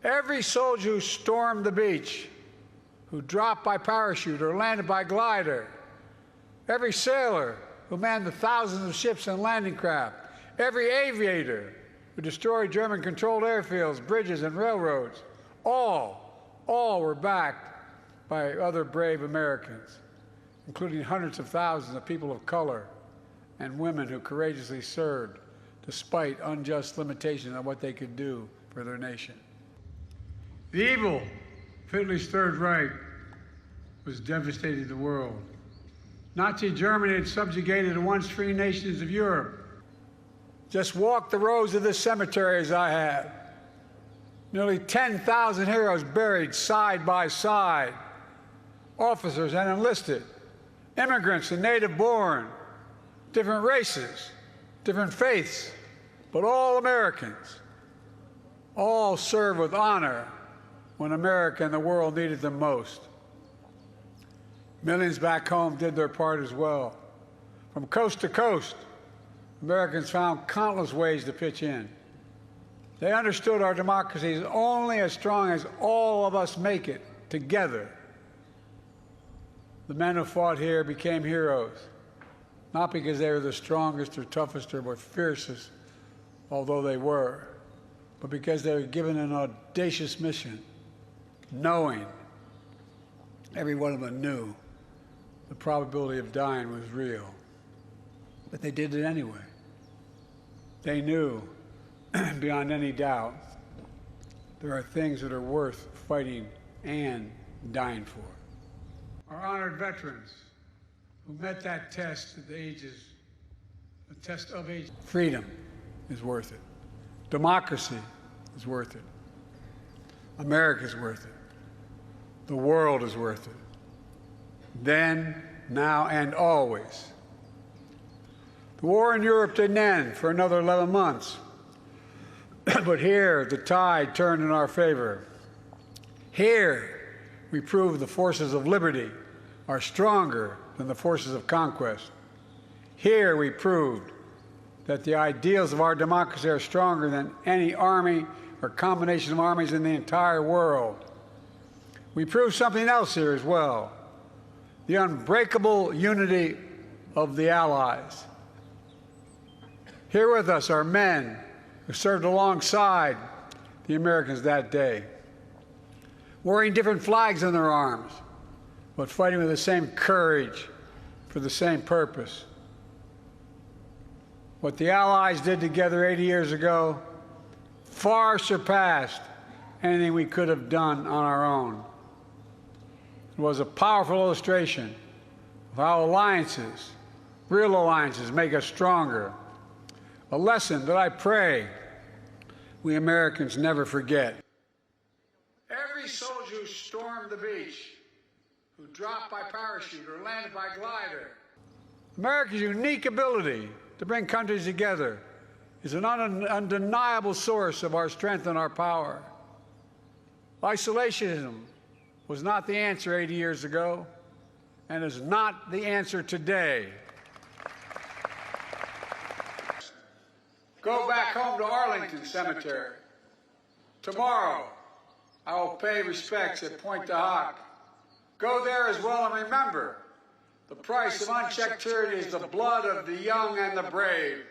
Every soldier who stormed the beach, who dropped by parachute or landed by glider, every sailor who manned the thousands of ships and landing craft, every aviator who destroyed German-controlled airfields, bridges, and railroads, all were backed by other brave Americans, including hundreds of thousands of people of color and women who courageously served despite unjust limitations on what they could do for their nation. The evil of Hitler's Third Reich was devastating the world. Nazi Germany had subjugated the once free nations of Europe. Just walk the rows of this cemetery as I have. Nearly 10,000 heroes buried side by side, officers and enlisted, immigrants and native-born, different races, different faiths, but all Americans. All served with honor when America and the world needed them most. Millions back home did their part as well. From coast to coast, Americans found countless ways to pitch in. They understood our democracy is only as strong as all of us make it together. The men who fought here became heroes, not because they were the strongest or toughest or most fiercest, although they were, but because they were given an audacious mission, knowing, every one of them knew, the probability of dying was real. But they did it anyway. They knew, beyond any doubt, there are things that are worth fighting and dying for. Our honored veterans who met that test at the test of ages. Freedom is worth it. Democracy is worth it. America is worth it. The world is worth it. Then, now, and always. The war in Europe didn't end for another 11 months. But here, the tide turned in our favor. Here, we proved the forces of liberty are stronger than the forces of conquest. Here, we proved that the ideals of our democracy are stronger than any army or combination of armies in the entire world. We proved something else here as well, the unbreakable unity of the Allies. Here with us are men who served alongside the Americans that day, wearing different flags on their arms, but fighting with the same courage for the same purpose. What the Allies did together 80 years ago far surpassed anything we could have done on our own. It was a powerful illustration of how alliances, real alliances, make us stronger. A lesson that I pray we Americans never forget. Every soldier who stormed the beach, who dropped by parachute or landed by glider, America's unique ability to bring countries together is an undeniable source of our strength and our power. Isolationism was not the answer 80 years ago and is not the answer today. Go back home to Arlington Cemetery. Tomorrow, I will pay respects at Pointe du Hoc. Go there as well and remember, the price of unchecked tyranny is the blood of the young and the brave.